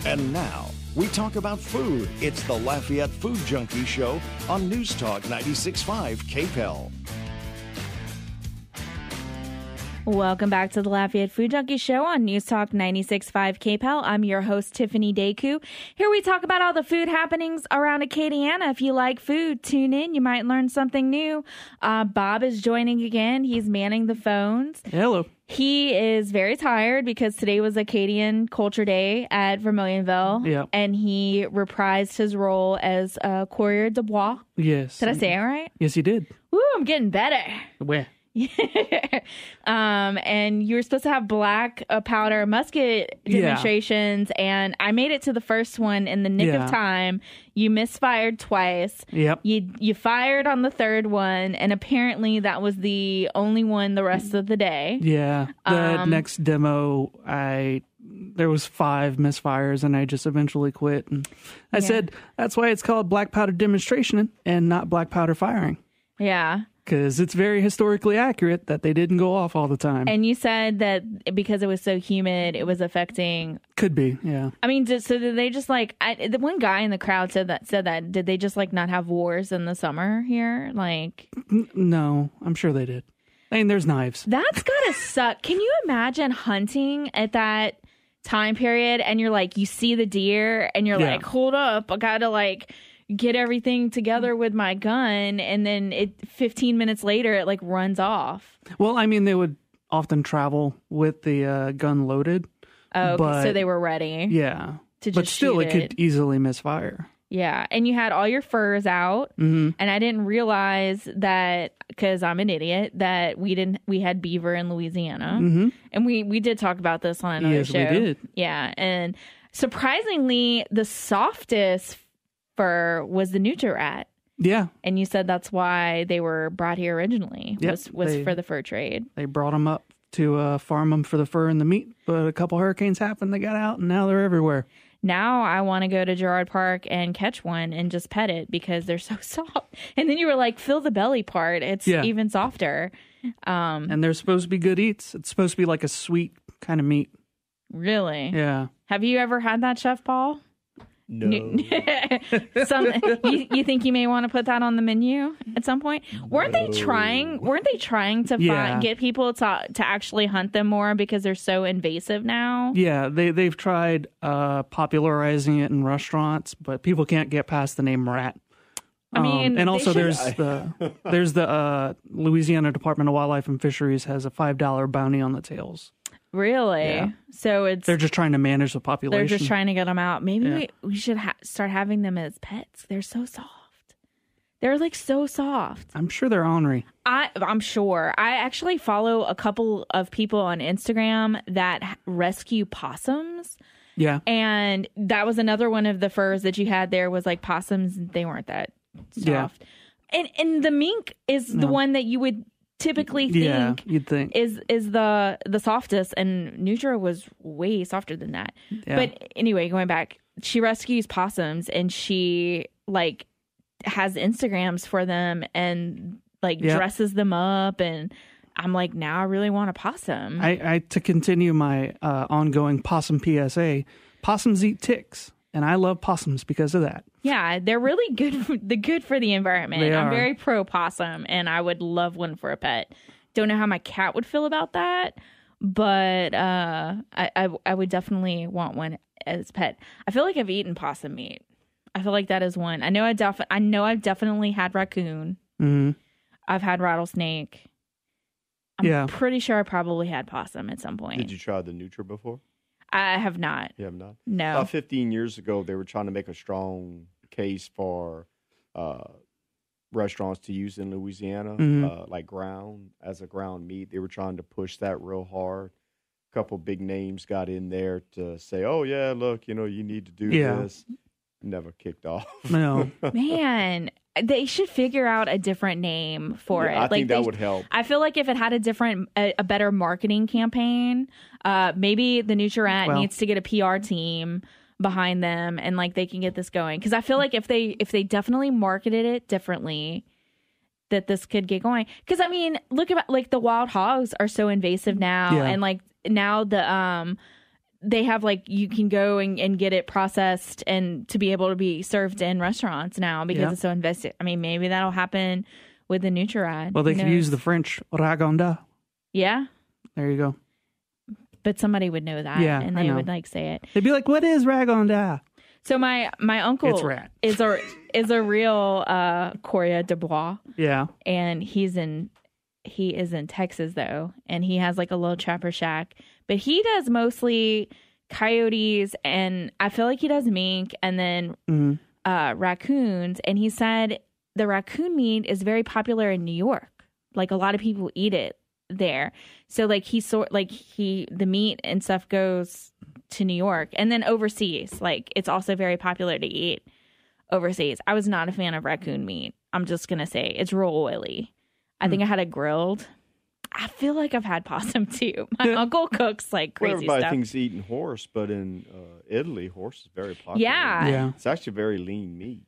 And now, we talk about food. It's the Lafayette Food Junkie Show on News Talk 96.5 KPEL. Welcome back to the Lafayette Food Junkie Show on News Talk 96.5 KPEL. I'm your host, Tiffiany. Here we talk about all the food happenings around Acadiana. If you like food, tune in. You might learn something new. Bob is joining again. He's manning the phones. Hello. He is very tired because today was Acadian Culture Day at Vermilionville. Yep. And he reprised his role as Courrier de Bois. Yes. Did I say it right? Yes, you did. Woo, I'm getting better. Where? And you were supposed to have black powder musket demonstrations, and I made it to the first one in the nick of time. You misfired twice. Yep. You fired on the third one, and apparently that was the only one the rest of the day. Yeah. The next demo, there was 5 misfires, and I just eventually quit. And I said, that's why it's called black powder demonstration and not black powder firing. Yeah. Because it's very historically accurate that they didn't go off all the time. And you said that because it was so humid, it was affecting... Could be, yeah. I mean, so did they just the one guy in the crowd said that, did they just not have wars in the summer here? No, I'm sure they did. I mean, there's knives. That's gotta suck. Can you imagine hunting at that time period and you're you see the deer and you're hold up, I gotta get everything together with my gun, and then 15 minutes later it runs off. Well, I mean, they would often travel with the gun loaded. Oh, so they were ready. Yeah. To just but still, it could easily misfire. Yeah, and you had all your furs out, and I didn't realize that, because I'm an idiot, that we had beaver in Louisiana, and we did talk about this on another show. Yes, we did. Yeah, and surprisingly, the softest fur was the nutria rat. Yeah. And you said that's why they were brought here originally, was for the fur trade. They brought them up to farm them for the fur and the meat, but a couple hurricanes happened, they got out, and now they're everywhere. Now I want to go to Girard Park and catch one and just pet it because they're so soft. And then you were like, feel the belly part. It's even softer. And they're supposed to be good eats. It's supposed to be like a sweet kind of meat. Really? Yeah. Have you ever had that, Chef Paul? No. You think you may want to put that on the menu at some point? Weren't they trying to get people to actually hunt them more because they're so invasive now? Yeah, they've tried popularizing it in restaurants, but people can't get past the name rat. I mean, and also there's the Louisiana Department of Wildlife and Fisheries has a $5 bounty on the tails. Really? Yeah. So they're just trying to manage the population. They're just trying to get them out. Maybe we should start having them as pets. They're so soft. They're so soft. I'm sure they're ornery. I'm sure. I actually follow a couple of people on Instagram that rescue possums. Yeah. And that was another one of the furs that you had there was possums. They weren't that soft. Yeah. And the mink is the one that you would typically think, you'd think is the softest, and nutria was way softer than that. Yeah. But anyway, going back, she rescues possums, and she has Instagrams for them and dresses them up, and I'm now I really want a possum. I to continue my ongoing possum PSA, possums eat ticks, and I love possums because of that. Yeah, they're really good for the environment. I'm very pro possum, and I would love one for a pet. Don't know how my cat would feel about that, but I would definitely want one as a pet. I feel like I've eaten possum meat. I feel like that is one. I know I've definitely had raccoon. Mm-hmm. I've had rattlesnake. I'm pretty sure I probably had possum at some point. Did you try the nutria before? I have not. You have not? No. About 15 years ago, they were trying to make a strong case for restaurants to use in Louisiana, ground as a ground meat. They were trying to push that real hard. A couple big names got in there to say, oh, yeah, look, you need to do this. Never kicked off. No. Man, they should figure out a different name for it. I think that would help. I feel like if it had a better marketing campaign, maybe the Nutri-Rat needs to get a PR team behind them, and they can get this going. Because I feel like if they definitely marketed it differently, that this could get going. Because I mean, look at the wild hogs are so invasive now, and now they have like you can go and get it processed and to be able to be served in restaurants now because it's so invested. I mean, maybe that'll happen with the Nutri-Rad. Well, they could use the French ragonda. Yeah. There you go. But somebody would know that, and they would like say it. They'd be like, "What is ragonda?" So my uncle is a real Coria de Bois. Yeah, and he is in Texas though, and he has like a little trapper shack, but he does mostly coyotes, and I feel like he does mink, and then raccoons. And he said the raccoon meat is very popular in New York. Like a lot of people eat it there. So like the meat and stuff goes to New York, and then overseas. Like it's also very popular to eat overseas. I was not a fan of raccoon meat. I'm just gonna say it's real oily. I think I had it grilled. I feel like I've had possum too. My uncle cooks like crazy everybody stuff. thinks eating horse, but in Italy, horse is very popular. Yeah. It's actually very lean meat.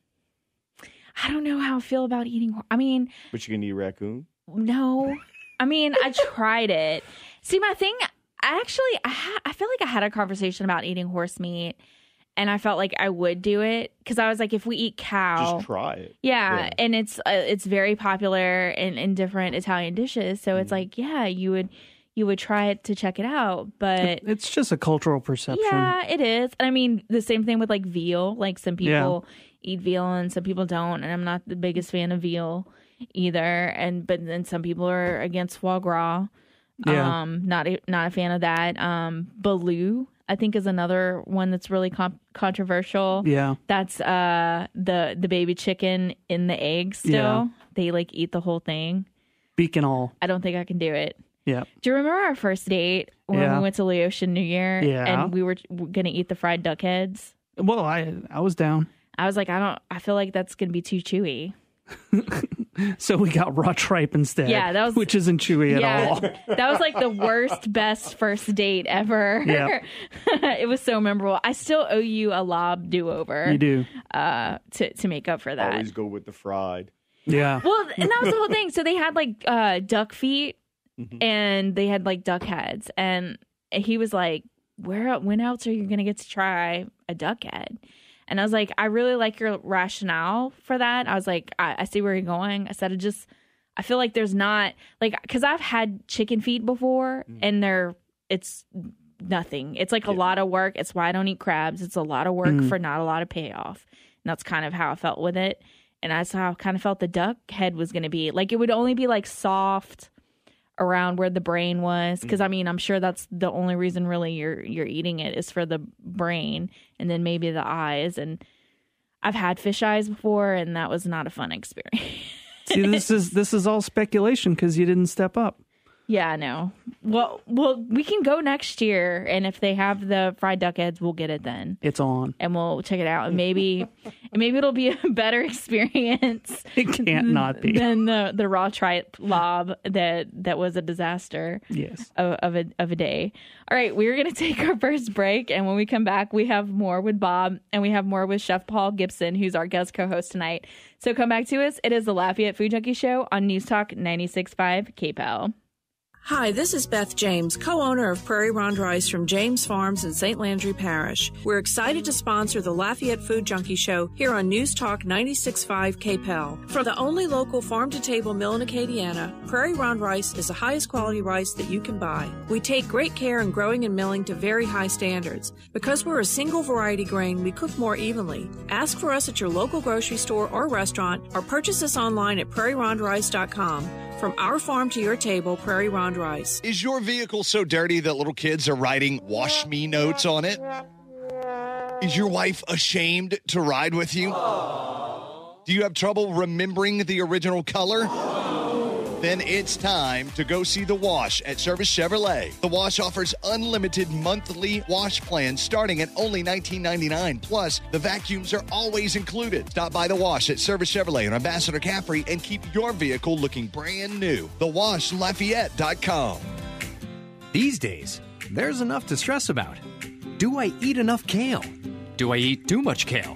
I don't know how I feel about eating horse. I mean, but you can eat raccoon? No. I mean, I tried it. See, my thing, I feel like I had a conversation about eating horse meat, and I felt like I would do it because I was like, if we eat cow, just try it. Yeah, and it's very popular in different Italian dishes, so it's like, yeah, you would try it to check it out, but it's just a cultural perception. Yeah, it is. And I mean, the same thing with like veal. Like some people eat veal and some people don't, and I'm not the biggest fan of veal either. But then some people are against foie gras. Yeah. Not a fan of that. Baloo, I think, is another one that's really controversial. Yeah. That's the baby chicken in the egg still. Yeah. They like eat the whole thing. Beak and all. I don't think I can do it. Yeah. Do you remember our first date when we went to Laotian New Year? Yeah. And we were going to eat the fried duck heads? Well, I was down. I was like, I feel like that's going to be too chewy. So we got raw tripe instead. Yeah, which isn't chewy at all. That was like the worst, best first date ever. Yeah. It was so memorable. I still owe you a lob do-over. You do. To make up for that. Always go with the fried. Yeah. Well, and that was the whole thing. So they had like duck feet and they had like duck heads. And he was like, when else are you going to get to try a duck head? And I was like, I really like your rationale for that. I was like, I see where you're going. I said, I feel like there's not, like, because I've had chicken feet before, and it's nothing. It's like a lot of work. It's why I don't eat crabs. It's a lot of work for not a lot of payoff. And that's kind of how I felt with it. And that's how I kind of felt the duck head was going to be. Like, it would only be like soft around where the brain was, because I mean, I'm sure that's the only reason really you're eating it is for the brain, and then maybe the eyes. And I've had fish eyes before, and that was not a fun experience. See, this is all speculation because you didn't step up. Yeah, I know. Well, we can go next year, and if they have the fried duck heads, we'll get it then. It's on, and we'll check it out, and maybe it'll be a better experience. It can't not be than the raw tripe lob that was a disaster. Yes, of a day. All right, we're gonna take our first break, and when we come back, we have more with Bob, and we have more with Chef Paul Gibson, who's our guest co-host tonight. So come back to us. It is the Lafayette Food Junkie Show on News Talk 96.5 KPEL. Hi, this is Beth James, co-owner of Prairie Ronde Rice from James Farms in St. Landry Parish. We're excited to sponsor the Lafayette Food Junkie Show here on News Talk 96.5 KPEL. From the only local farm-to-table mill in Acadiana, Prairie Ronde Rice is the highest quality rice that you can buy. We take great care in growing and milling to very high standards. Because we're a single variety grain, we cook more evenly. Ask for us at your local grocery store or restaurant, or purchase us online at prairierice.com. From our farm to your table, Prairie Ronde Rice. Is your vehicle so dirty that little kids are writing "wash me" notes on it? Is your wife ashamed to ride with you? Do you have trouble remembering the original color? Then it's time to go see The Wash at Service Chevrolet. The Wash offers unlimited monthly wash plans starting at only $19.99. Plus, the vacuums are always included. Stop by The Wash at Service Chevrolet on Ambassador Caffrey and keep your vehicle looking brand new. TheWashLafayette.com. These days, there's enough to stress about. Do I eat enough kale? Do I eat too much kale?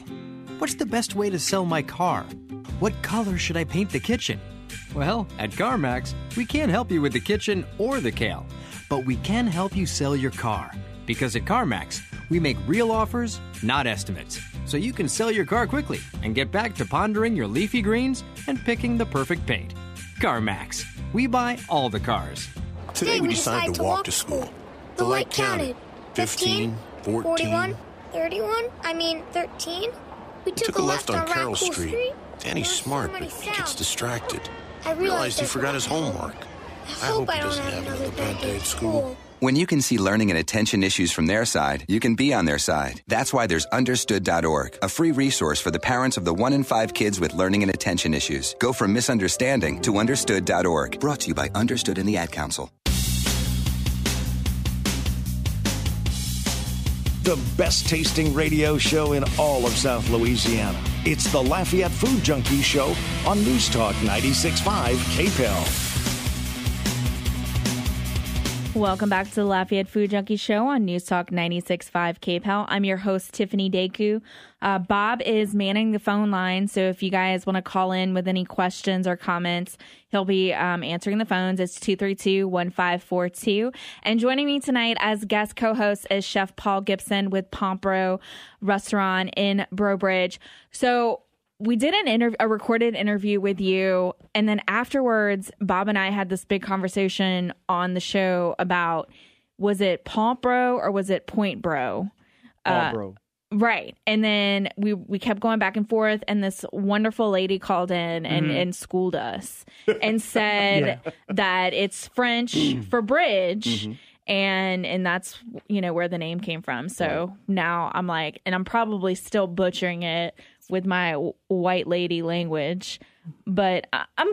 What's the best way to sell my car? What color should I paint the kitchen? Well, at CarMax, we can't help you with the kitchen or the kale, but we can help you sell your car. Because at CarMax, we make real offers, not estimates. So you can sell your car quickly and get back to pondering your leafy greens and picking the perfect paint. CarMax, we buy all the cars. Today we decided to walk to school. The light counted. 15, 14, 41, 31, 13. We took a left on Carroll Street. Danny's smart, but he gets distracted. I realized he forgot his homework. I hope he doesn't have another bad day at school. When you can see learning and attention issues from their side, you can be on their side. That's why there's Understood.org, a free resource for the parents of the 1 in 5 kids with learning and attention issues. Go from misunderstanding to Understood.org. Brought to you by Understood and the Ad Council. The best tasting radio show in all of South Louisiana. It's the Lafayette Food Junkie Show on News Talk 96.5 KPEL. Welcome back to the Lafayette Food Junkie Show on News Talk 96.5 KPEL. I'm your host, Tiffiany Deku. Bob is manning the phone line, so if you guys want to call in with any questions or comments, he'll be answering the phones. It's 232-1542. And joining me tonight as guest co-host is Chef Paul Gibson with Pont Breaux restaurant in Breaux Bridge. So we did a recorded interview with you, and then afterwards, Bob and I had this big conversation on the show about, was it Pont Breaux or was it Pont Breaux? Pont Breaux. Right. And then we kept going back and forth, and this wonderful lady called in and schooled us and said that it's French for bridge. And that's, where the name came from. So now I'm like, and I'm probably still butchering it with my white lady language, but I'm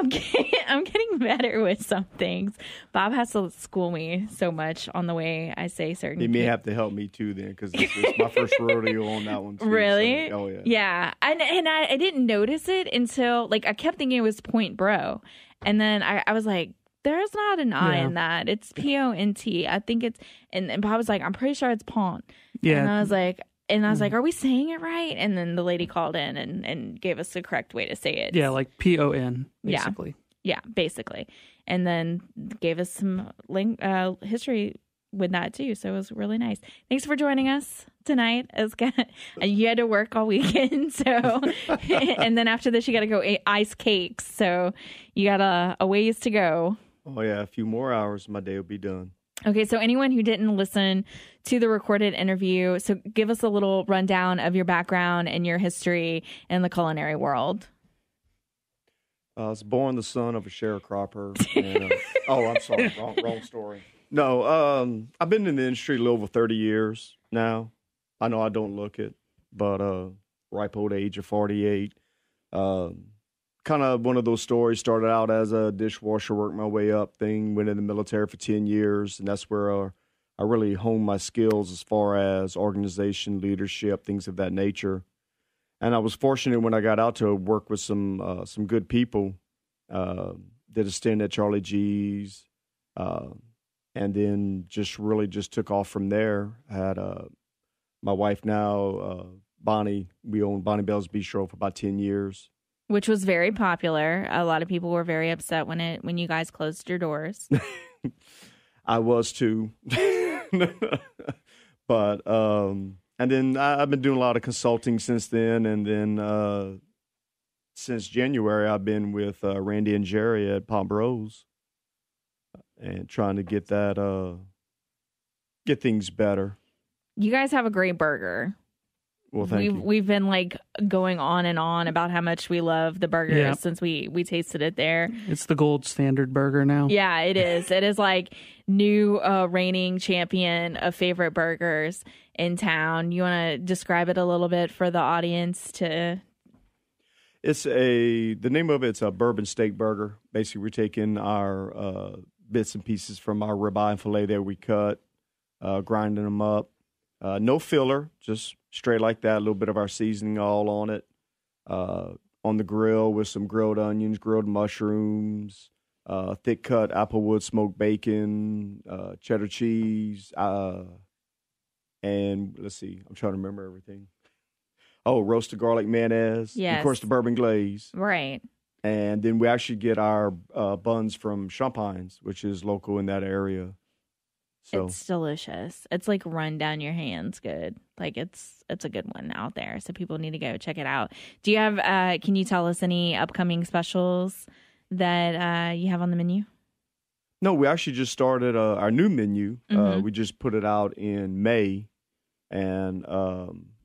getting better with some things. Bob has to school me so much on the way I say certain. He may have to help me too then, because it's my first rodeo on that one too. Really? So, oh yeah. Yeah, and I didn't notice it until I kept thinking it was Pont Breaux, and then I was like, there's not an I in that. It's P-O-N-T. I think it's, and Bob was like, I'm pretty sure it's Pont. Yeah. And I was like, are we saying it right? And then the lady called in and gave us the correct way to say it. Yeah, like P-O-N, basically. Yeah, basically. And then gave us some history with that too. So it was really nice. Thanks for joining us tonight. You had to work all weekend, so and then after this you got to go ice cakes. So you got a ways to go. Oh yeah, a few more hours, my day will be done. Okay, so anyone who didn't listen to the recorded interview, so give us a little rundown of your background and your history in the culinary world. I was born the son of a sharecropper. And, I'm sorry, wrong story. No, I've been in the industry a little over 30 years now. I know I don't look it, but ripe old age of 48. Kind of one of those stories. Started out as a dishwasher, worked my way up thing, went in the military for 10 years, and that's where I really honed my skills as far as organization, leadership, things of that nature. And I was fortunate when I got out to work with some good people. Did a stint at Charlie G's, and then just took off from there. I had my wife now, Bonnie. We owned Bonnie Bell's Bistro for about 10 years. Which was very popular. A lot of people were very upset when you guys closed your doors. I was too. But and then I've been doing a lot of consulting since then, and then since January I've been with Randy and Jerry at Pont Breaux and trying to get things better. You guys have a great burger. Well, thank you. We've been going on and on about how much we love the burger since we tasted it there. It's the gold standard burger now. Yeah, it is. It is new reigning champion of favorite burgers in town. You want to describe it a little bit for the audience to? It's the name of it's a bourbon steak burger. Basically, we're taking our bits and pieces from our ribeye and filet that we cut, grinding them up. No filler, just straight like that. A little bit of our seasoning all on it. On the grill with some grilled onions, grilled mushrooms, thick cut applewood smoked bacon, cheddar cheese, and let's see, I'm trying to remember everything. Oh, roasted garlic mayonnaise. Yes. Of course, the bourbon glaze. Right. And then we actually get our buns from Champagne's, which is local in that area. So it's delicious. It's like run down your hands good. Like it's a good one out there. So people need to go check it out. Do you have, can you tell us any upcoming specials that you have on the menu? No, we actually just started our new menu. We just put it out in May, and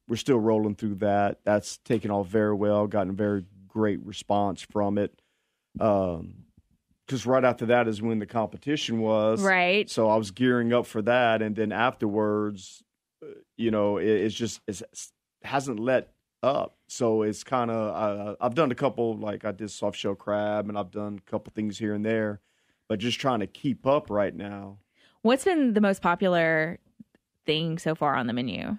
we're still rolling through that. That's taken off very well, gotten a very great response from it. Because right after that is when the competition was. Right. So I was gearing up for that, and then afterwards, it hasn't let up. So it's kind of, I've done a couple, like I did soft shell crab, and I've done a couple things here and there. But just trying to keep up right now. What's been the most popular thing so far on the menu?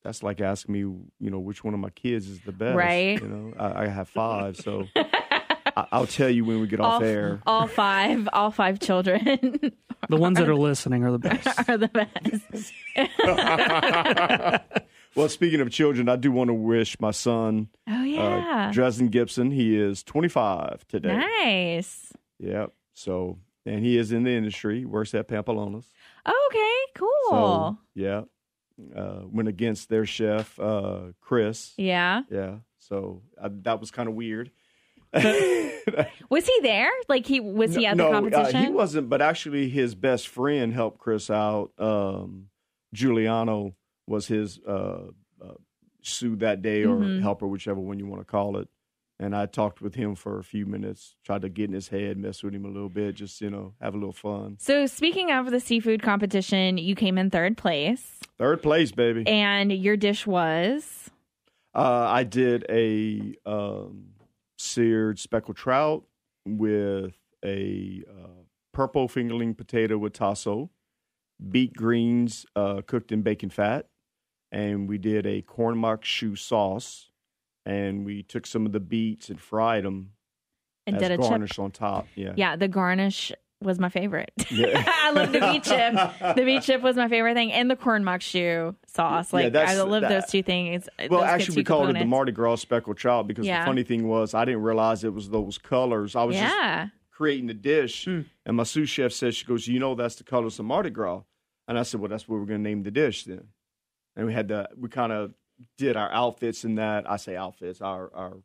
That's like asking me, which one of my kids is the best. Right. I have 5, so I'll tell you when we get off air. All five children. The ones that are listening are the best. Are the best. Well, speaking of children, I do want to wish my son, Dresden Gibson, he is 25 today. Nice. Yep. So, and he is in the industry, works at Pampalonas. Okay, cool. So, yeah. Went against their chef, Chris. Yeah. Yeah. So that was kind of weird. Was he there? Like was he at the competition? He wasn't, but actually his best friend helped Chris out. Giuliano was his sous that day, or helper, whichever one you want to call it. And I talked with him for a few minutes, tried to get in his head, mess with him a little bit, just, have a little fun. So speaking of the seafood competition, you came in 3rd place. 3rd place, baby. And your dish was? I did a seared speckled trout with a purple fingerling potato with tasso, beet greens cooked in bacon fat, and we did a corn mac choux sauce, and we took some of the beets and fried them and as did a garnish chip on top. Yeah, the garnish was my favorite. Yeah. I love the beet chip. The beet chip was my favorite thing, and the corn mac choux sauce. Like I love those two things. Well, actually, we called it the Mardi Gras speckled trout because the funny thing was I didn't realize it was those colors. I was just creating the dish, and my sous chef said, she goes, that's the colors of Mardi Gras. And I said, well, that's what we're going to name the dish then. And we kind of did our outfits in that. I say outfits, our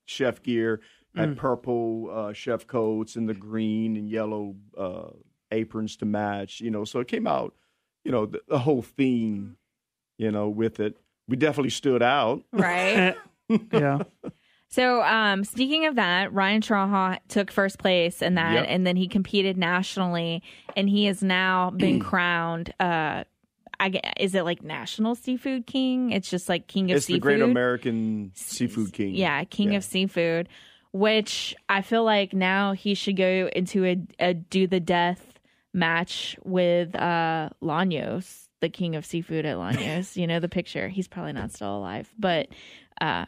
chef gear. Had purple chef coats and the green and yellow aprons to match, So it came out, the whole theme, with it. We definitely stood out. Right. Yeah. So speaking of that, Ryan Traha took 1st place in that, and then he competed nationally, and he has now been crowned is it like National Seafood King? It's just like King of Seafood. It's the Great American Seafood King. Yeah, King of Seafood. Which I feel like now he should go into a do the death match with Laños, the King of Seafood at Laños. The picture. He's probably not still alive, but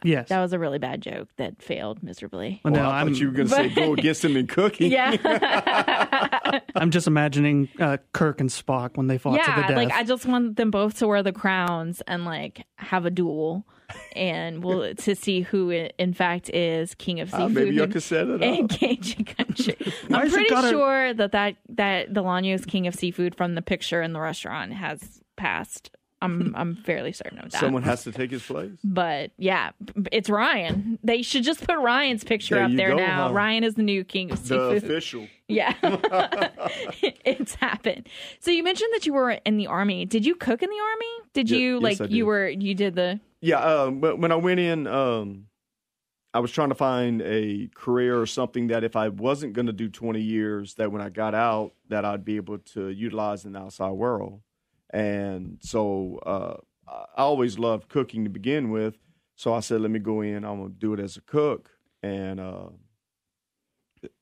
yes, that was a really bad joke that failed miserably. Well, I thought you were going to say go against him in cooking. Yeah. I'm just imagining Kirk and Spock when they fought to the death. Like I just want them both to wear the crowns and like have a duel. And to see who in fact is King of Seafood. Maybe you could set it in up. Cajun country. I'm pretty sure that the Laños King of Seafood from the picture in the restaurant has passed. I'm fairly certain of that. Someone has to take his place. But yeah, it's Ryan. They should just put Ryan's picture up there now. Huh? Ryan is the new King of Seafood. The official. Yeah. It's happened. So you mentioned that you were in the Army. Did you cook in the Army? Did you yes, you did the... Yeah, but when I went in, I was trying to find a career or something that if I wasn't going to do 20 years, that when I got out, that I'd be able to utilize in the outside world. And so I always loved cooking to begin with. So I said, let me go in. I'm going to do it as a cook. And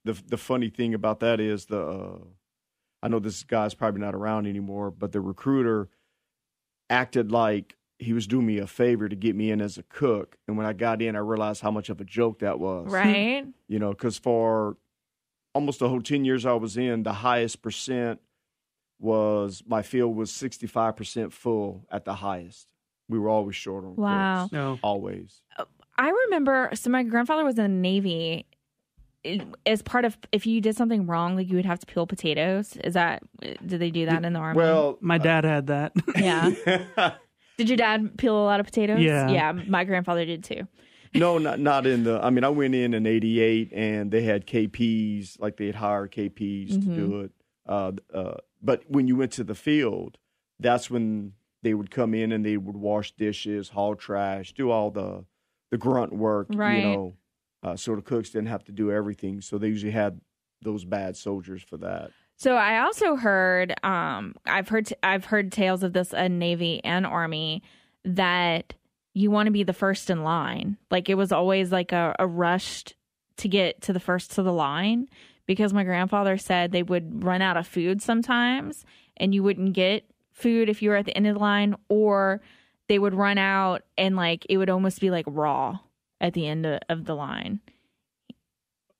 the funny thing about that is I know this guy's probably not around anymore, but the recruiter acted like he was doing me a favor to get me in as a cook. And when I got in, I realized how much of a joke that was. Right. Because for almost the whole 10 years I was in, the highest percent was my field was 65% full at the highest. We were always short on wow. cooks. No. Always. I remember, so my grandfather was in the Navy. as part of, if you did something wrong, like you would have to peel potatoes. Did they do that in the Army? Well, my dad had that. Yeah. Did your dad peel a lot of potatoes? Yeah. Yeah, my grandfather did too. No, not in the. I mean, I went in '88, and they had KPs, like they'd hire KPs to do it. But when you went to the field, that's when they would come in and they would wash dishes, haul trash, do all the grunt work. Right. You know, so the cooks didn't have to do everything. So they usually had those bad soldiers for that. So I also heard, I've heard tales of this in Navy and Army, that you want to be the first in line. Like, it was always like a rush to get to the first to the line, because my grandfather said they would run out of food sometimes and you wouldn't get food if you were at the end of the line, or they would run out and like it would almost be like raw at the end of the line.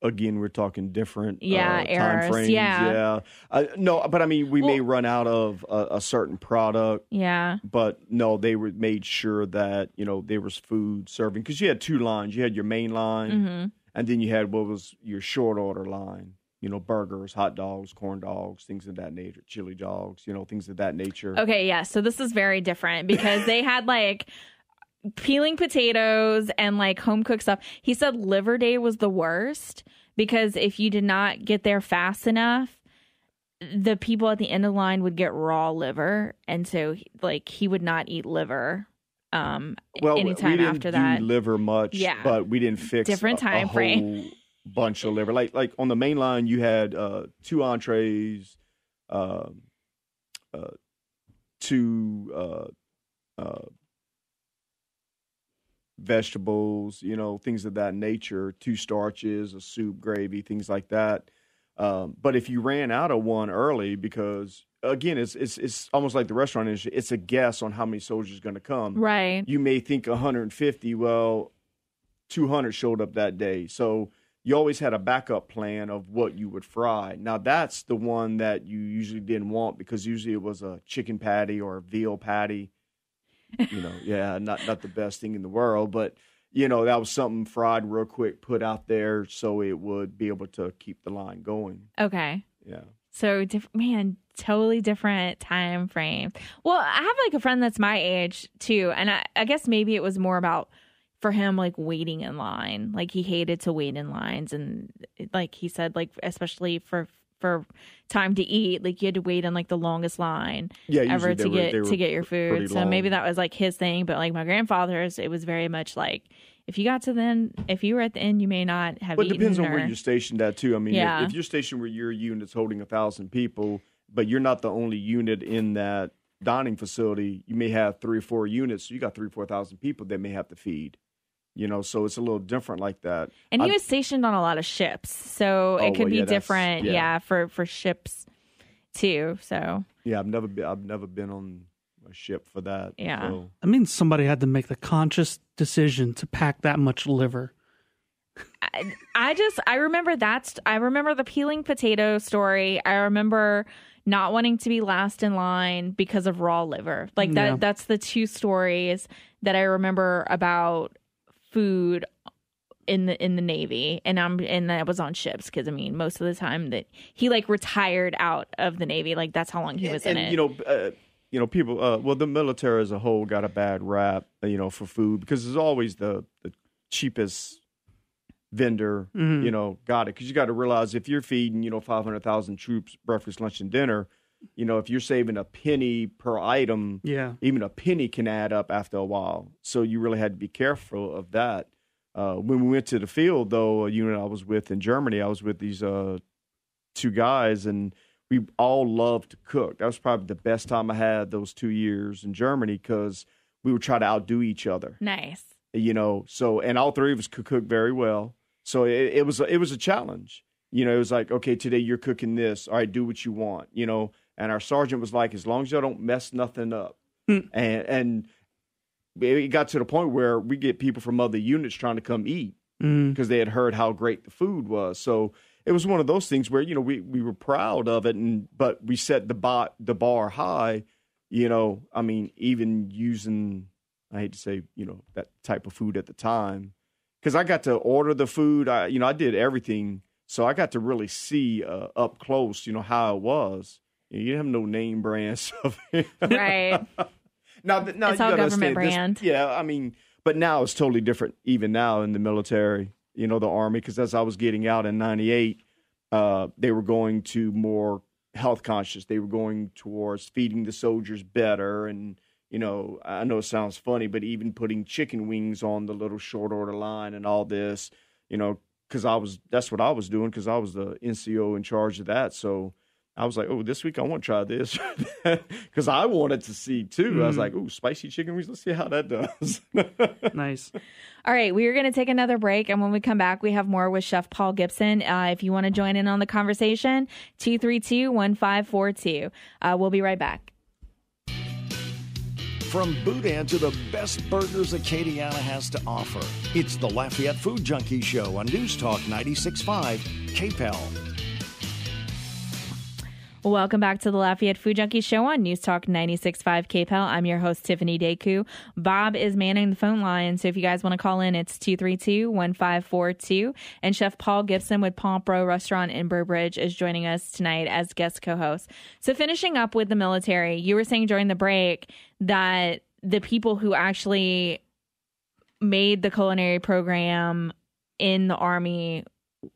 Again, we're talking different eras, time frames. yeah. No, but I mean, we may run out of a certain product. Yeah. But no, they made sure that, there was food serving. Because you had two lines. You had your main line, and then you had what was your short order line. Burgers, hot dogs, corn dogs, things of that nature, chili dogs, things of that nature. Okay, yeah. So this is very different because they had like peeling potatoes and like home cooked stuff. He said liver day was the worst because if you did not get there fast enough, the people at the end of the line would get raw liver, and so like he would not eat liver anytime we didn't after that. Do liver much, but we didn't fix different time frame. Whole bunch of liver. Like on the main line, you had 2 entrees, 2 vegetables, things of that nature, 2 starches, a soup, gravy, things like that. But if you ran out of one early, because again, it's almost like the restaurant industry, it's a guess on how many soldiers are going to come. Right. You may think 150. Well, 200 showed up that day, so you always had a backup plan of what you would fry. Now that's the one that you usually didn't want, because usually it was a chicken patty or a veal patty. Not the best thing in the world, but that was something fried real quick, put out there so it would be able to keep the line going. Okay. Yeah. So, totally different time frame. Well, I have like a friend that's my age too, and I guess maybe it was more about for him like waiting in line. Like he hated to wait in lines, and like he said, like especially for time to eat, like you had to wait in like the longest line ever to get your food. So maybe that was like his thing, but like my grandfather's, it was very much like if you were at the end, you may not have eaten. But it depends on where you're stationed at too. I mean, if you're stationed where your unit's holding 1,000 people, but you're not the only unit in that dining facility, you may have 3 or 4 units. So you got 3,000 or 4,000 people that may have to feed. So it's a little different like that. And he was stationed on a lot of ships, so it could be different. For ships too. So I've never been on a ship for that. Yeah, so. I mean, somebody had to make the conscious decision to pack that much liver. I remember that. I remember the peeling potato story. I remember not wanting to be last in line because of raw liver. Like that. Yeah. That's the 2 stories that I remember about food in the Navy, and I was on ships because I mean most of the time that he like retired out of the Navy, like that's how long he was in it. People. Well, the military as a whole got a bad rap, for food, because there's always the cheapest vendor. Got it, because you got to realize if you're feeding 500,000 troops breakfast, lunch, and dinner. If you're saving a penny per item, even a penny can add up after a while. So you really had to be careful of that. When we went to the field, though, a unit I was with in Germany, I was with these 2 guys, and we all loved to cook. That was probably the best time I had those 2 years in Germany, because we would try to outdo each other. Nice. So, and all 3 of us could cook very well. So it was a challenge. It was like, okay, today you're cooking this. All right, do what you want, And our sergeant was like, as long as y'all don't mess nothing up. And it got to the point where we get people from other units trying to come eat because they had heard how great the food was. So it was one of those things where, we were proud of it, but we set the bar high, I mean, even using, I hate to say, that type of food at the time. Because I got to order the food. I did everything. So I got to really see up close, how it was. You didn't have no name brand stuff. Right. Now it's you all gotta government brand. But now it's totally different, even now in the military, the Army, because as I was getting out in 98, they were going to more health conscious. They were going towards feeding the soldiers better. And, I know it sounds funny, but even putting chicken wings on the little short order line and all this, because that's what I was doing, because I was the NCO in charge of that. So I was like, oh, this week I want to try this, because I wanted to see too. I was like, oh, spicy chicken wings. Let's see how that does. Nice. All right, we are going to take another break, and when we come back, we have more with Chef Paul Gibson. If you want to join in on the conversation, 232-1542. We'll be right back. From Boudin to the best burgers Acadiana has to offer, it's the Lafayette Food Junkie Show on News Talk 96.5 KPEL. Welcome back to the Lafayette Food Junkie Show on News Talk 96.5 KPEL. I'm your host, Tiffiany Deku. Bob is manning the phone line, so if you guys want to call in, it's 232-1542. And Chef Paul Gibson with Pont Breaux Restaurant in Breaux Bridge is joining us tonight as guest co-host. So finishing up with the military, you were saying during the break that the people who actually made the culinary program in the Army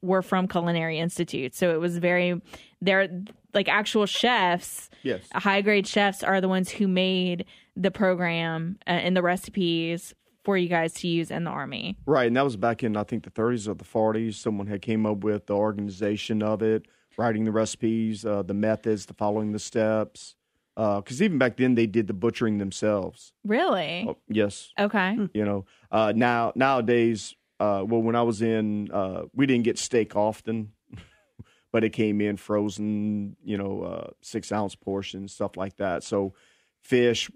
were from Culinary Institute. So it was they're like actual chefs. Yes. High grade chefs are the ones who made the program and the recipes for you guys to use in the Army. Right. And that was back in, I think, the 30s or the 40s. Someone had came up with the organization of it, writing the recipes, the methods, the following the steps. Because even back then they did the butchering themselves. Really? Yes. Okay. Nowadays, when I was in, we didn't get steak often, but it came in frozen, 6-ounce portions, stuff like that. So fish,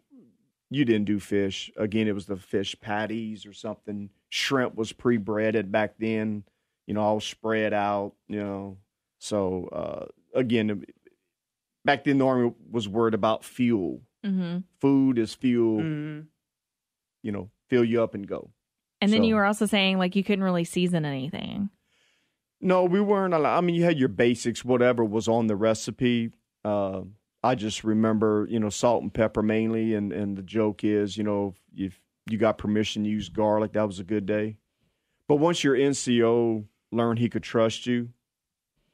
you didn't do fish. Again, it was the fish patties or something. Shrimp was pre-breaded back then, all spread out, So, again, back then the Army was worried about fuel. Mm-hmm. Food is fuel, fill you up and go. And then you were also saying, you couldn't really season anything. No, we weren't allowed. I mean, you had your basics, whatever was on the recipe. I just remember, salt and pepper mainly. And the joke is, if you got permission to use garlic, that was a good day. But once your NCO learned he could trust you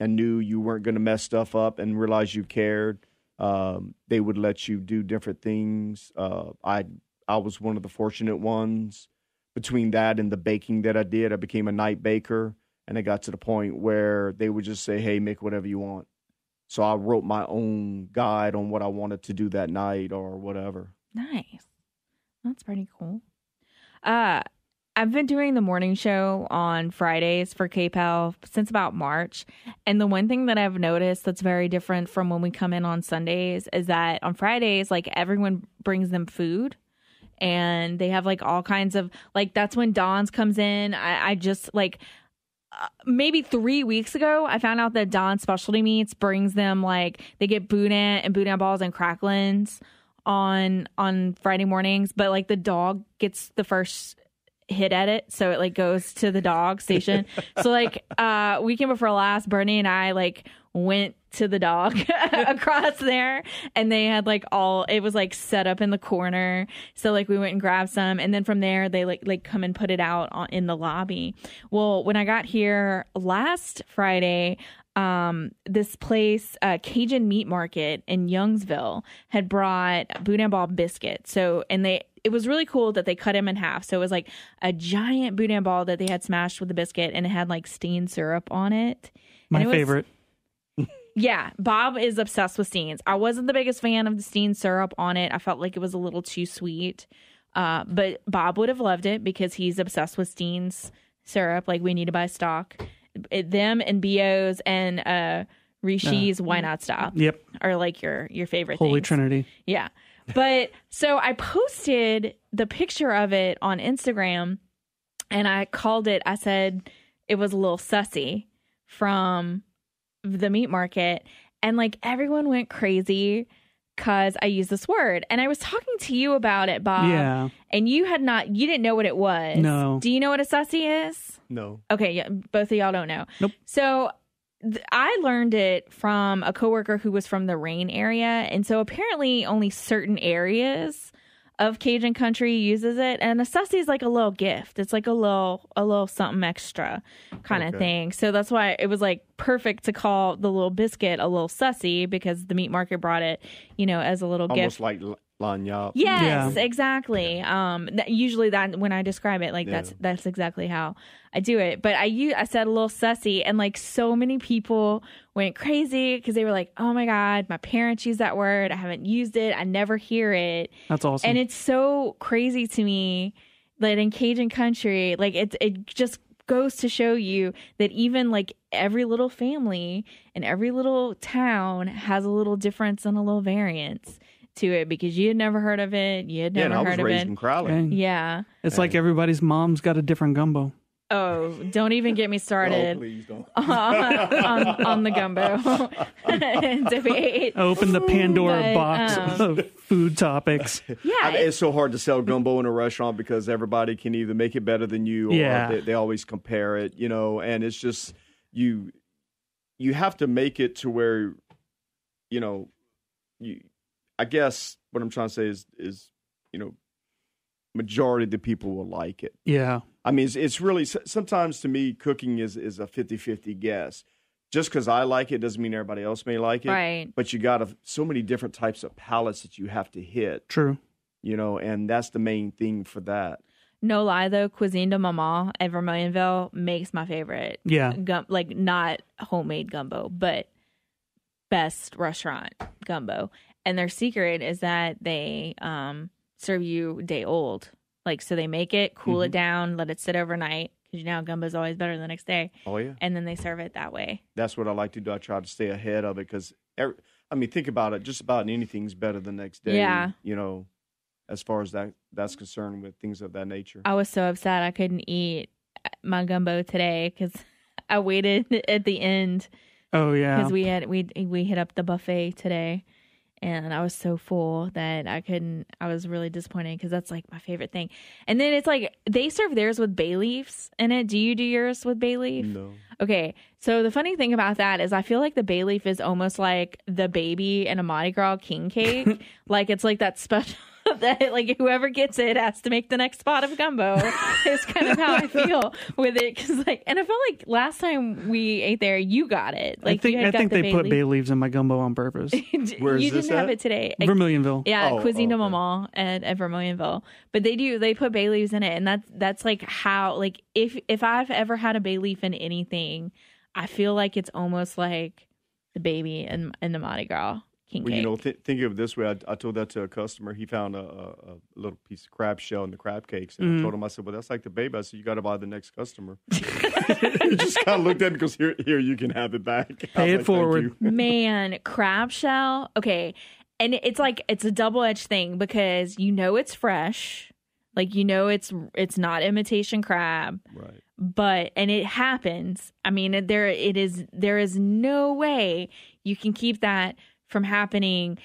and knew you weren't going to mess stuff up and realized you cared, they would let you do different things. I was one of the fortunate ones. Between that and the baking that I did, I became a night baker. And it got to the point where they would just say, hey, make whatever you want. So I wrote my own guide on what I wanted to do that night or whatever. Nice. That's pretty cool. I've been doing the morning show on Fridays for KPEL since about March. And the one thing that I've noticed that's very different from when we come in on Sundays is that on Fridays, everyone brings them food. And they have all kinds of that's when Don's comes in. I just maybe 3 weeks ago, I found out that Don's Specialty Meats brings them they get boudin and boudin balls and cracklins on Friday mornings, but the dog gets the first hit at it, so it goes to the dog station. So weekend before last, Bernie and I went to the dog across there, and they had it was set up in the corner, so we went and grabbed some, and then from there they come and put it out in the lobby. Well, when I got here last Friday, this place, Cajun Meat Market in Youngsville, had brought boudin ball biscuits. So, and it was really cool that they cut them in half. So it was a giant boudin ball that they had smashed with the biscuit, and it had Steen syrup on it. My favorite. Yeah, Bob is obsessed with Steens. I wasn't the biggest fan of the Steen syrup on it. I felt like it was a little too sweet. But Bob would have loved it because he's obsessed with Steen's syrup. We need to buy stock. Them and B.O.'s and Rishi's Why Not Stop. Yep. Are your favorite Holy things. Trinity. Yeah. But so I posted the picture of it on Instagram, and I said it was a little sussy from the meat market, and everyone went crazy because I used this word. And I was talking to you about it, Bob. Yeah. And you didn't know what it was. No. Do you know what a sussy is? No. Okay, yeah, both of y'all don't know. Nope. So I learned it from a coworker who was from the Rain area. And so apparently only certain areas of Cajun country uses it. And a sussy is like a little gift. It's like a little something extra kind of thing. So that's why it was like perfect to call the little biscuit a little sussy, because the meat market brought it, as a little gift. Almost like lagniappe. Yes, exactly. Usually that when I describe it, like that's exactly how I do it. But I said a little sussy, and like so many people went crazy because they were like, "Oh my God, my parents use that word. I haven't used it. I never hear it." That's awesome. And it's so crazy to me that in Cajun country, like it just goes to show you that even like every little family and every little town has a little difference and a little variance to it, because you had never heard of it. You had never heard of it. I was raised in Crowley. Yeah. It's like everybody's mom's got a different gumbo. Oh, don't even get me started. Oh, please don't. on the gumbo debate. Open the Pandora box of food topics. Yeah. It's so hard to sell gumbo in a restaurant because everybody can either make it better than you, or they always compare it, and it's just, you have to make it to where, I guess what I'm trying to say is, majority of the people will like it. Yeah. I mean, it's really, sometimes to me, cooking is a 50-50 guess. Just because I like it doesn't mean everybody else may like it. Right. But you got so many different types of palates that you have to hit. True. And that's the main thing for that. No lie, though, Cuisine de Maman at Vermilionville makes my favorite. Yeah. Like, not homemade gumbo, but best restaurant gumbo. And their secret is that they serve you day old. Like, so they make it, cool it down, let it sit overnight, because gumbo is always better the next day. Oh, yeah. And then they serve it that way. That's what I like to do. I try to stay ahead of it, because, think about it. Just about anything's better the next day. Yeah. As far as that's concerned with things of that nature. I was so upset I couldn't eat my gumbo today because I waited at the end. Oh, yeah. Because we hit up the buffet today. And I was so full that I couldn't. I was really disappointed because that's like my favorite thing. And then it's like they serve theirs with bay leaves in it. Do you do yours with bay leaf? No. Okay. So the funny thing about that is I feel like the bay leaf is almost like the baby in a Mardi Gras king cake. Like it's like that special that like whoever gets it has to make the next spot of gumbo. Is kind of how I feel with it. Cause like, and I feel like last time we ate there, you got it. Like I think they put bay leaves in my gumbo on purpose. Where is you this didn't have at? it today. Vermilionville. Yeah, Cuisine de Maman at Vermilionville. But they put bay leaves in it, and that's like how, like if I've ever had a bay leaf in anything, I feel like it's almost like the baby in the Mardi Gras king cake. Well, think of it this way. I told that to a customer. He found a little piece of crab shell in the crab cakes, and I told him, I said, well, that's like the baby. I said, you got to buy the next customer. He just kind of looked at it and goes, here, you can have it back. Pay it forward. Man, crab shell. Okay. And it's like, it's a double-edged thing because it's fresh. Like, it's not imitation crab. Right. And it happens. I mean, there is no way you can keep that from happening.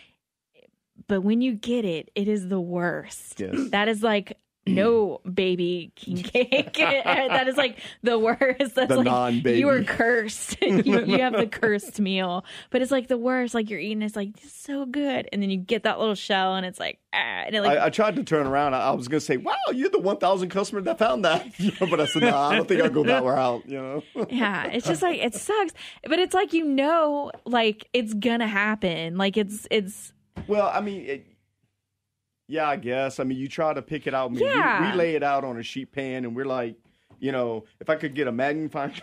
But when you get it, it is the worst. Yes. That is like no baby king cake. That is like the worst. That's the like non-baby. You are cursed. you have the cursed meal. But it's like the worst. Like you're eating, it's like it's so good, and then you get that little shell, and it's like, and it like. I tried to turn around. I was going to say, "Wow, you're the 1,000 customer that found that," but I said, "No, I don't think I'll go that route." Yeah, it's just like it sucks, but it's like like it's gonna happen. Like it's. Well, I mean. Yeah, I guess. I mean, you try to pick it out. I mean, we lay it out on a sheet pan, and we're like, if I could get a magnifying glass.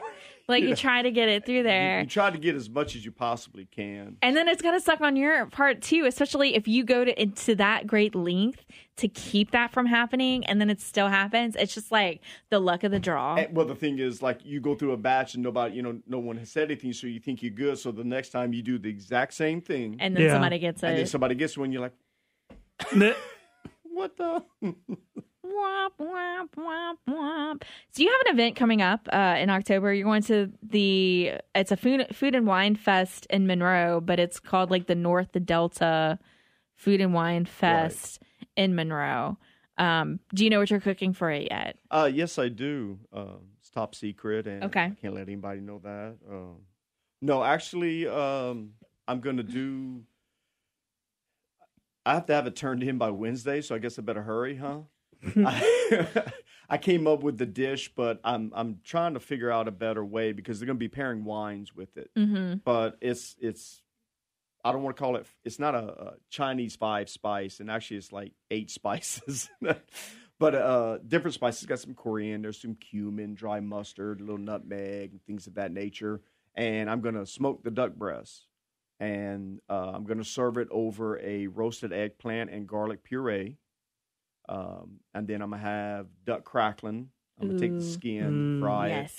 Like you try to get it through there. You try to get as much as you possibly can. And then it's going to suck on your part, too, especially if you go into that great length to keep that from happening, and then it still happens. It's just like the luck of the draw. Well, the thing is, like, you go through a batch, and nobody, no one has said anything, so you think you're good. So the next time you do the exact same thing. And then somebody gets it. And then somebody gets one, you're like... What the? Womp, womp, womp, womp. So you have an event coming up in October. You're going to it's a food and wine fest in Monroe, but it's called like the North Delta Food and Wine Fest in Monroe. Do you know what you're cooking for it yet? Yes, I do. It's top secret, and okay. I can't let anybody know that. No, actually, I'm going to do. I have to have it turned in by Wednesday, so I guess I better hurry, huh? I came up with the dish, but I'm trying to figure out a better way because they're going to be pairing wines with it. Mm-hmm. But it's I don't want to call it. It's not a Chinese 5-spice, and actually it's like 8 spices. But different spices. Got some coriander, some cumin, dry mustard, a little nutmeg, and things of that nature. And I'm going to smoke the duck breast. And I'm going to serve it over a roasted eggplant and garlic puree. And then I'm going to have duck crackling. I'm going to take the skin, fry it,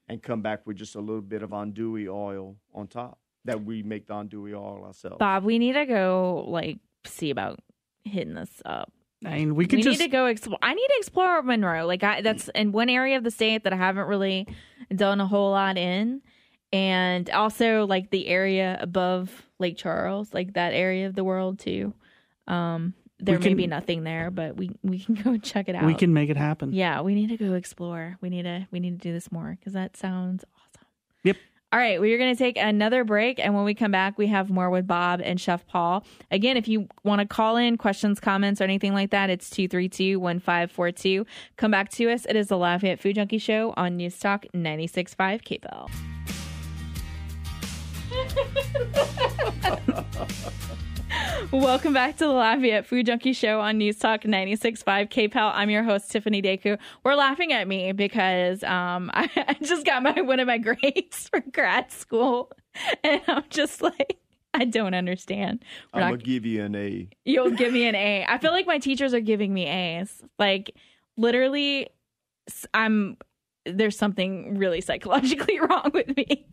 and come back with just a little bit of andouille oil on top. That we make the andouille oil ourselves. Bob, we need to go, see about hitting this up. I mean, we need to go explore. I need to explore Monroe. That's in one area of the state that I haven't really done a whole lot in. And also, the area above Lake Charles, that area of the world, too. There may be nothing there, but we can go and check it out. We can make it happen. Yeah, we need to go explore. We need to do this more because that sounds awesome. Yep. All right, we're going to take another break, and when we come back, we have more with Bob and Chef Paul. Again, if you want to call in questions, comments, or anything like that, it's 232-1542. Come back to us. It is the Lafayette Food Junkie Show on News Talk 96.5 KPEL. Welcome back to the Lafayette Food Junkie Show on News Talk 96.5 KPEL. I'm your host, Tiffiany Deku. We're laughing at me because I just got one of my grades for grad school, and I'm just I don't understand. I'm going to give you an A. You'll give me an A. I feel like my teachers are giving me A's. Literally, there's something really psychologically wrong with me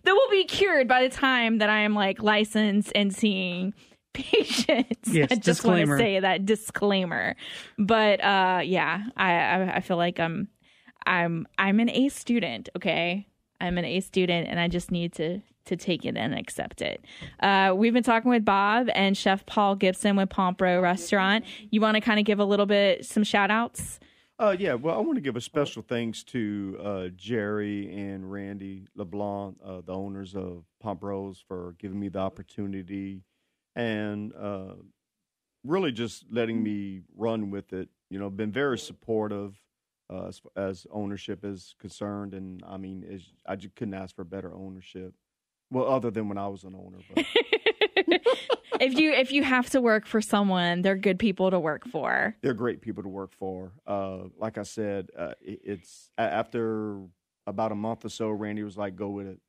that will be cured by the time that I am licensed and seeing patients. Yes, I just want to say that disclaimer. But I feel like I'm an A student. Okay, I'm an A student, and I just need to take it and accept it. We've been talking with Bob and Chef Paul Gibson with Pont Breaux Restaurant. You want to kind of give a little bit some shout outs? Yeah, well, I want to give a special thanks to Jerry and Randy LeBlanc, the owners of Pont Breaux, for giving me the opportunity and really just letting me run with it. Been very supportive as ownership is concerned, and I mean, I just couldn't ask for better ownership. Well, other than when I was an owner. But. If you have to work for someone, they're good people to work for. They're great people to work for. Like I said, it's after about a month or so, Randy was like, "Go with it."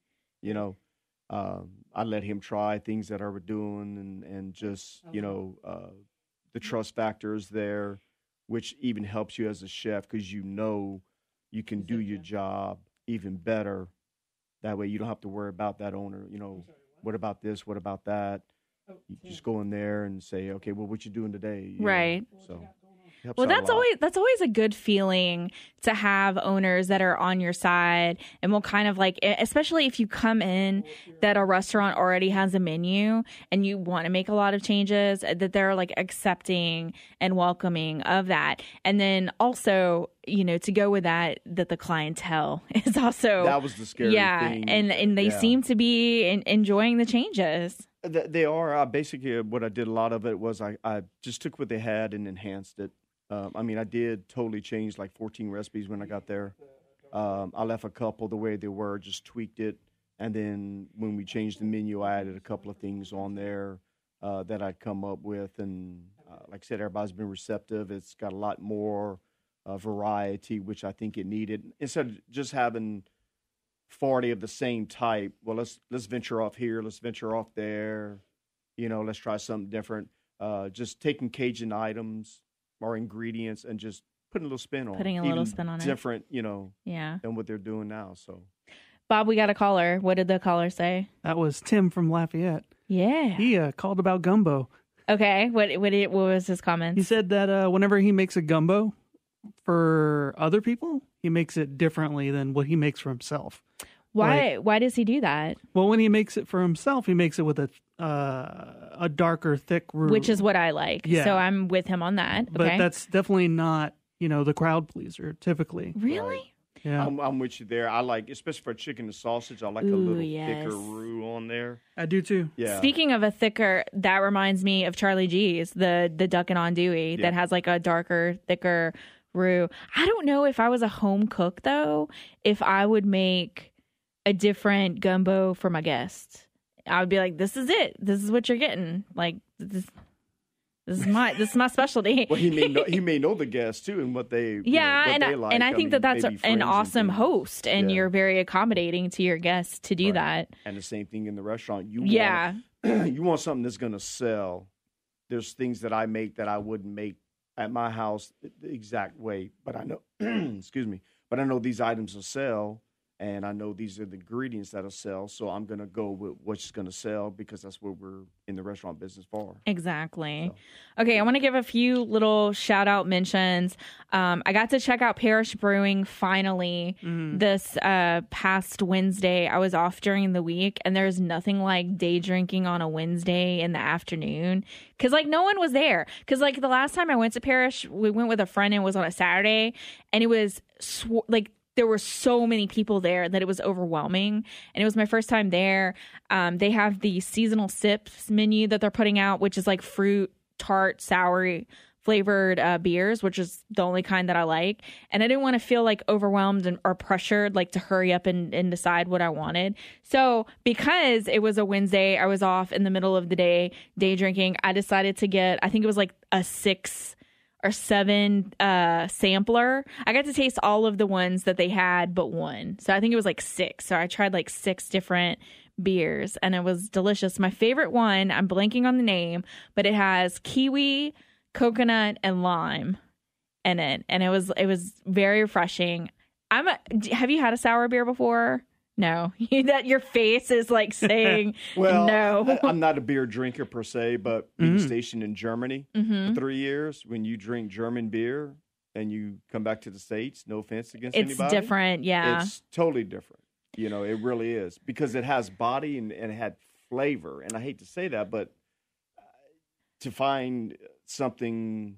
I let him try things that I was doing, and just the trust factor is there, which even helps you as a chef because you can do your job even better. That way, you don't have to worry about that owner. What about this? What about that? You just go in there and say, okay, well, what you doing today? Right. So, well, that's always a good feeling to have owners that are on your side and will kind of especially if you come in that a restaurant already has a menu and you want to make a lot of changes, that they're accepting and welcoming of that. And then also, to go with that the clientele is also, that was the scary thing. And they seem to be enjoying the changes. They are. Basically, what I did a lot of it was I just took what they had and enhanced it. I did totally change 14 recipes when I got there. I left a couple the way they were, just tweaked it. And then when we changed the menu, I added a couple of things on there that I'd come up with. And like I said, everybody's been receptive. It's got a lot more variety, which I think it needed. Instead of just having 40 of the same type, well, let's venture off here, let's venture off there, let's try something different. Just taking Cajun items or ingredients and just putting a little spin on it. Different, than what they're doing now. So, Bob, we got a caller. What did the caller say? That was Tim from Lafayette. Yeah. He called about gumbo. Okay. What was his comment? He said that whenever he makes a gumbo for other people, he makes it differently than what he makes for himself. Why does he do that? Well, when he makes it for himself, he makes it with a darker, thick roux. Which is what I like. Yeah. So I'm with him on that. Okay. But that's definitely not, the crowd pleaser, typically. Really? Yeah. I'm with you there. I like, especially for chicken and sausage, I like a little thicker roux on there. I do too. Yeah. Speaking of a thicker, that reminds me of Charlie G's, the Duck and Andouille that has like a darker, thicker roux. I don't know if I was a home cook though, if I would make a different gumbo for my guests. I would be like, this is it. This is what you're getting. Like this is my specialty. Well, he may know the guests too and what they what they like. And I think that's an awesome host, and you're very accommodating to your guests to do that. And the same thing in the restaurant. You want something that's going to sell. There's things that I make that I wouldn't make at my house the exact way, but I know excuse me, but I know these items will sell. And I know these are the ingredients that'll sell, so I'm going to go with what's going to sell because that's what we're in the restaurant business for. Exactly. So. Okay, I want to give a few little shout-out mentions. I got to check out Parish Brewing finally this past Wednesday. I was off during the week, and there's nothing like day drinking on a Wednesday in the afternoon because, like, no one was there. Because, like, the last time I went to Parish, we went with a friend and it was on a Saturday, and it was, there were so many people there that it was overwhelming. And it was my first time there. They have the seasonal sips menu that they're putting out, which is like fruit, tart, sour flavored beers, which is the only kind that I like. And I didn't want to feel like overwhelmed or pressured, like to hurry up and decide what I wanted. So because it was a Wednesday, I was off in the middle of the day drinking. I decided to get, I think it was like a 6 or 7 sampler. I got to taste all of the ones that they had but one. So I think it was like 6. So I tried like 6 different beers and it was delicious. My favorite one, I'm blanking on the name, but it has kiwi, coconut, and lime in it. And it was very refreshing. Have you had a sour beer before? No, that your face is like saying no. I'm not a beer drinker per se, but being stationed in Germany for 3 years, when you drink German beer and you come back to the States, no offense against anybody. It's different, yeah. It's totally different. You know, it really is because it has body and it had flavor. And I hate to say that, but to find something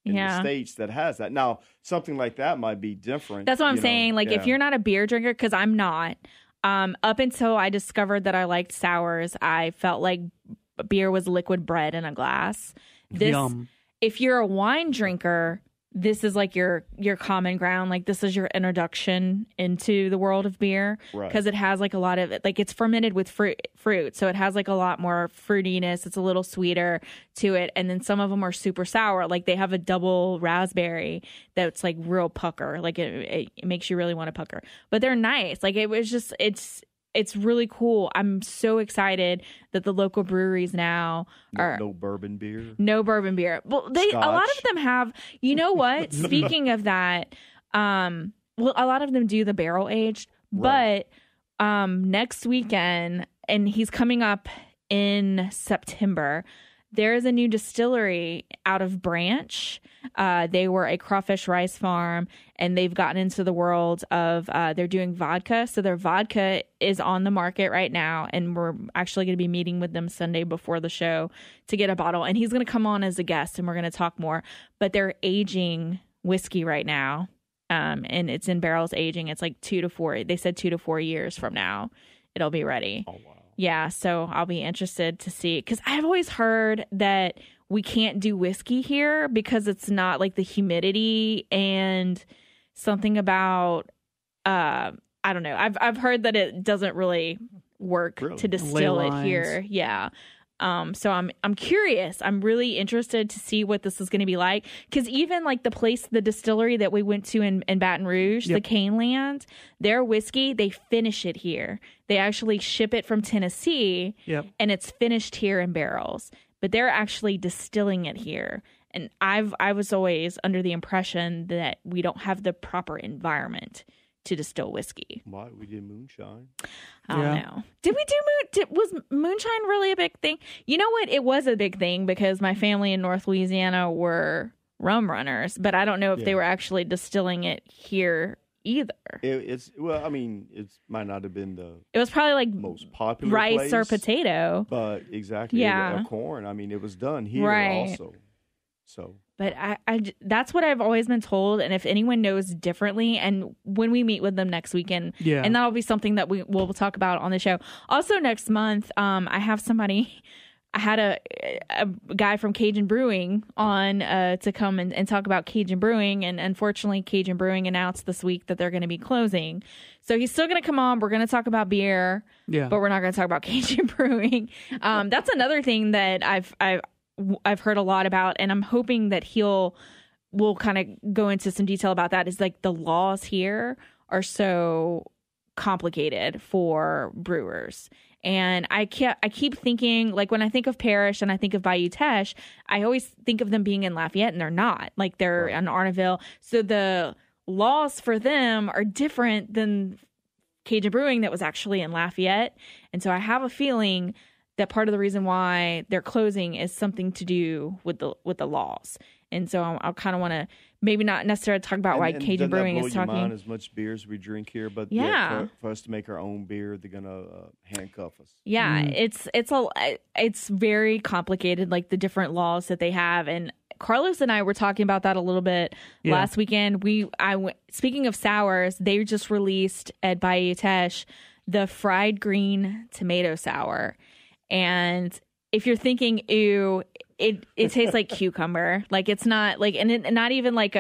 in the States that has that. Now, something like that might be different. That's what I'm saying. Like, if you're not a beer drinker, because I'm not, up until I discovered that I liked sours, I felt like beer was liquid bread in a glass. Yum. If you're a wine drinker, this is like your common ground. Like, this is your introduction into the world of beer because it has like a lot of like it's fermented with fruit, so it has like a lot more fruitiness. It's a little sweeter to it, and then some of them are super sour. Like they have a double raspberry that's like real pucker. Like it makes you really want to pucker. But they're nice. Like it was just it's really cool. I'm so excited that the local breweries now are no bourbon beer. No bourbon beer. Well, a lot of them have. You know what? Speaking of that, a lot of them do the barrel aged. But next weekend, and he's coming up in September. There is a new distillery out of Branch. They were a crawfish rice farm, and they've gotten into the world of they're doing vodka. So their vodka is on the market right now, and we're actually going to be meeting with them Sunday before the show to get a bottle. And he's going to come on as a guest, and we're going to talk more. But they're aging whiskey right now, and it's in barrels aging. It's like 2 to 4. They said 2 to 4 years from now, it'll be ready. Oh, wow. Yeah, so I'll be interested to see, because I've always heard that we can't do whiskey here because it's not like the humidity and something about I don't know. I've heard that it doesn't really work to distill it here. Yeah. So I'm curious. I'm really interested to see what this is going to be like, because even like the distillery that we went to in Baton Rouge, the Caneland, their whiskey, they finish it here. They actually ship it from Tennessee, and it's finished here in barrels. But they're actually distilling it here. And I was always under the impression that we don't have the proper environment to distill whiskey. Why? We did moonshine. I don't know. Did we do was moonshine really a big thing? You know what? It was a big thing because my family in North Louisiana were rum runners, but I don't know if they were actually distilling it here either. It might not have been it was probably like most popular rice place, or potato. But exactly. Or corn. I mean, it was done here also. So, but that's what I've always been told. And if anyone knows differently, and when we meet with them next weekend, and that'll be something that we'll talk about on the show. Also next month, I have somebody. I had a guy from Cajun Brewing on to come and talk about Cajun Brewing. And unfortunately, Cajun Brewing announced this week that they're going to be closing. So he's still going to come on. We're going to talk about beer, but we're not going to talk about Cajun Brewing. That's another thing that I've heard a lot about, and I'm hoping that we'll kind of go into some detail about that. Is like the laws here are so complicated for brewers. And I keep thinking, like, when I think of Parrish and I think of Bayou Teche, I always think of them being in Lafayette, and they're not. Like, they're in Arnaville. So the laws for them are different than Cajun Brewing that was actually in Lafayette. And so I have a feeling that part of the reason why they're closing is something to do with the laws. And so I kind of want to maybe not necessarily talk about why Cajun Brewing is talking. Mind as much beer as we drink here, but for us to make our own beer, they're gonna handcuff us. Yeah, it's very complicated, like the different laws that they have. And Carlos and I were talking about that a little bit last weekend. Speaking of sours, they just released at Bayou Teche the fried green tomato sour, and if you're thinking, ew, it tastes like cucumber. Like, it's not like, and not even like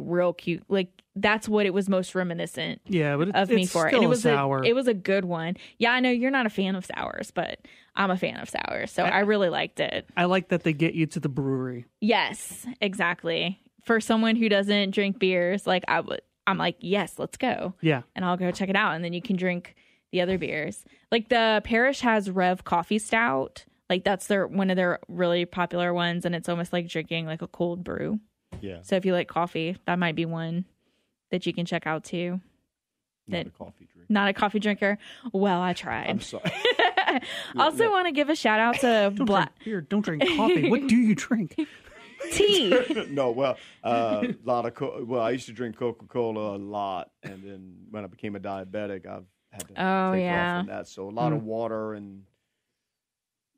real cute. Like, that's what it was most reminiscent of me for. And it was sour. It was a good one. Yeah, I know you're not a fan of sours, but I'm a fan of sours. So I really liked it. I like that they get you to the brewery. Yes, exactly. For someone who doesn't drink beers, like I'm like, yes, let's go. Yeah. And I'll go check it out. And then you can drink the other beers. Like the Parrish has Rev Coffee Stout. Like, that's one of their really popular ones, and it's almost like drinking like a cold brew. Yeah. So if you like coffee, that might be one that you can check out too. Not a coffee drinker. Not a coffee drinker. Well, I tried. I'm sorry. Also, want to give a shout out to Don't drink coffee. What do you drink? Tea. No, well, a lot of I used to drink Coca-Cola a lot, and then when I became a diabetic, I've had to take off from that. So a lot of water and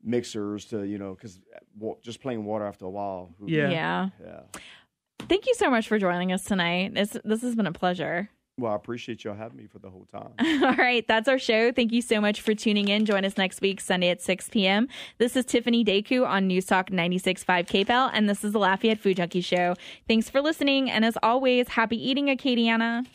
mixers to, because just plain water after a while. Yeah. Thank you so much for joining us tonight. This has been a pleasure. Well, I appreciate y'all having me for the whole time. All right. That's our show. Thank you so much for tuning in. Join us next week, Sunday at 6 p.m. This is Tiffiany Deku on News Talk 96.5 KPEL, and this is the Lafayette Food Junkie Show. Thanks for listening. And as always, happy eating, Acadiana.